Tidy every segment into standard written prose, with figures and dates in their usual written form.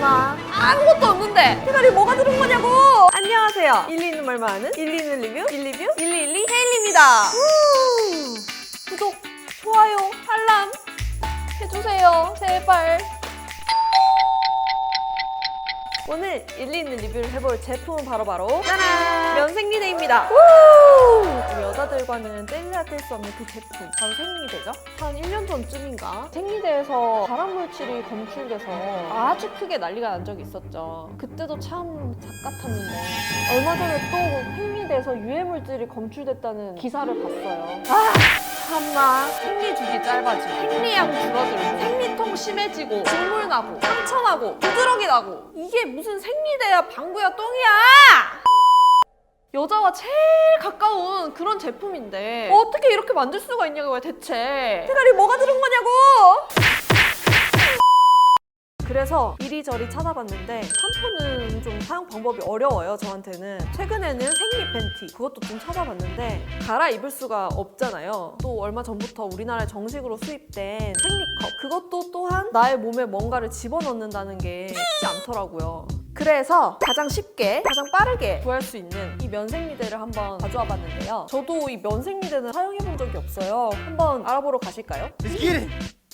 참나, 아무것도 없는데 대가리 뭐가 들은 거냐고. 안녕하세요, 일리 있는 말만 아는 일리 있는 리뷰 일리뷰 111 헤일리입니다. 구독, 좋아요, 알람 해주세요 제발. 오늘 일리 있는 리뷰를 해볼 제품은 바로 짜란! 면생리대입니다. 여자들과는 뗄래야 뗄 수 없는 그 제품, 바로 생리대죠. 한 1년 전쯤인가 생리대에서 발암 물질이 검출돼서 아주 크게 난리가 난 적이 있었죠. 그때도 참 작같았는데 얼마 전에 또 생리대에서 유해 물질이 검출됐다는 기사를 봤어요. 참나, 생리주기 짧아지고 생리양 줄어들고 생리통 심해지고 진물 나고 상처 나고 두드러기 나고, 이게 무슨 생리대야 방구야 똥이야! 여자와 제일 가까운 그런 제품인데 어떻게 이렇게 만들 수가 있냐고요 대체. 대가리 뭐가 들은 거냐고! 그래서 이리저리 찾아봤는데 샴푸는 좀 사용 방법이 어려워요, 저한테는. 최근에는 생리 팬티, 그것도 좀 찾아봤는데 갈아입을 수가 없잖아요. 또 얼마 전부터 우리나라에 정식으로 수입된 생리컵, 그것도 또한 나의 몸에 뭔가를 집어넣는다는 게 쉽지 않더라고요. 그래서 가장 쉽게, 가장 빠르게 구할 수 있는 이 면생리대를 한번 가져와 봤는데요. 저도 이 면생리대는 사용해 본 적이 없어요. 한번 알아보러 가실까요?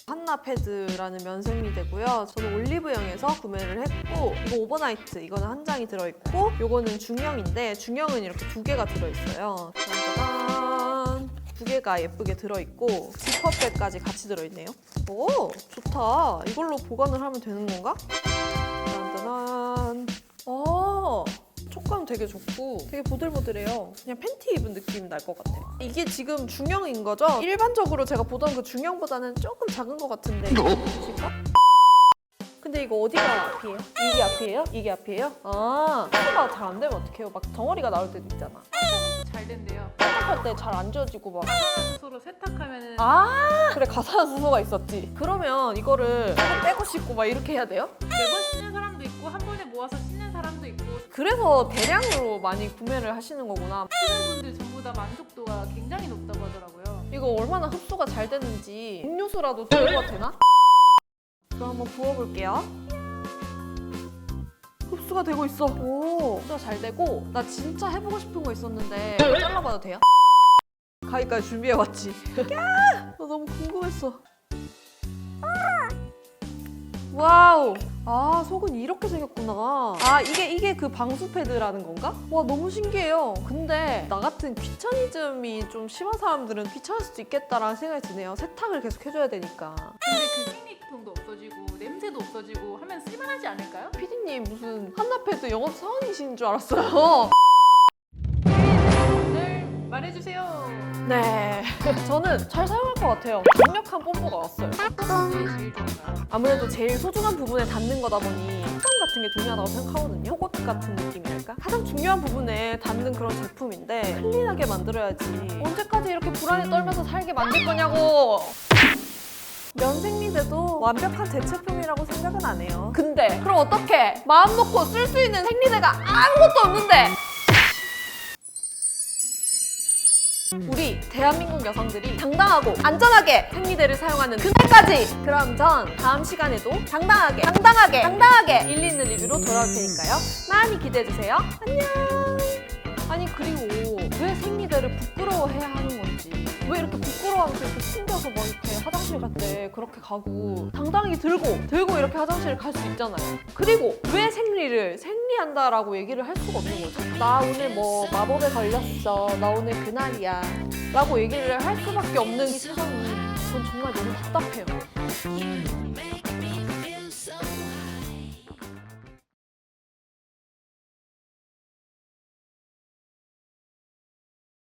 한나패드라는 면생리대고요. 저는 올리브영에서 구매를 했고, 이거 오버나이트, 이거는 한 장이 들어있고, 이거는 중형인데 중형은 이렇게 두 개가 들어있어요. 짜잔! 두 개가 예쁘게 들어있고 지퍼백까지 같이 들어있네요. 오, 좋다. 이걸로 보관을 하면 되는 건가? 짠짠. 촉감 되게 좋고 되게 보들보들해요. 그냥 팬티 입은 느낌 날 것 같아요. 이게 지금 중형인 거죠? 일반적으로 제가 보던 그 중형보다는 조금 작은 것 같은데 보실까? 근데 이거 어디가 앞이에요? 이게 앞이에요? 이게 앞이에요? 흡수가 잘 안 되면 어떡해요? 막 덩어리가 나올 때도 있잖아. 잘 된대요. 세탁할 때 잘 안 지워지고 막. 스스로 세탁하면은 그래, 가산수소가 있었지. 그러면 이거를 빼고 씻고 막 이렇게 해야 돼요? 매번 씻는 사람도 있고 한 번에 모아서 씻는 사람도 있고, 그래서 대량으로 많이 구매를 하시는 거구나. 쓰는 분들 전부 다 만족도가 굉장히 높다고 하더라고요. 이거 얼마나 흡수가 잘 되는지 음료수라도 들어가 되나? 그럼 한번 부어볼게요. 흡수가 되고 있어. 오, 흡수가 잘 되고. 나 진짜 해보고 싶은 거 있었는데 잘라봐도 돼요? 가위까지 준비해왔지. 나 너무 궁금했어. 와우. 속은 이렇게 생겼구나. 이게 그 방수 패드라는 건가? 와, 너무 신기해요. 근데 나 같은 귀차니즘이 좀 심한 사람들은 귀찮을 수도 있겠다라는 생각이 드네요. 세탁을 계속 해줘야 되니까. 근데 그 생리통도 없어지고 냄새도 없어지고 하면 쓸만하지 않을까요? 피디님 무슨 한나패드 영업 사원이신 줄 알았어요. 오늘 말해주세요. 네. 저는 잘 사용할 것 같아요. 강력한 뽐뿌가 왔어요. 제일 좋은가요? 아무래도 제일 소중한 부분에 닿는 거다 보니 촉감 같은 게 중요하다고 생각하거든요. 속옷 같은 느낌이랄까? 가장 중요한 부분에 닿는 그런 제품인데 클린하게 만들어야지. 언제까지 이렇게 불안에 떨면서 살게 만들 거냐고! 면생리대도 완벽한 대체품이라고 생각은 안 해요. 근데 그럼 어떡해? 마음 놓고 쓸 수 있는 생리대가 아무것도 없는데! 우리 대한민국 여성들이 당당하고 안전하게 생리대를 사용하는 그날까지! 그럼 전 다음 시간에도 당당하게 일리 있는 리뷰로 돌아올 테니까요. 많이 기대해주세요. 안녕! 아니, 그리고 왜 생리대를 부끄러워해야 하는 건지, 왜 이렇게 부끄러워하면서 이렇게 숨겨서 막 이렇게 화장실 갈 때 그렇게 가고 당당히 들고 이렇게 화장실을 갈 수 있잖아요. 그리고 왜 생리한다라고 얘기를 할 수가 없는 거죠? 나 오늘 뭐 마법에 걸렸어, 나 오늘 그날이야 라고 얘기를 할 수밖에 없는 이 세상이 전 정말 너무 답답해요.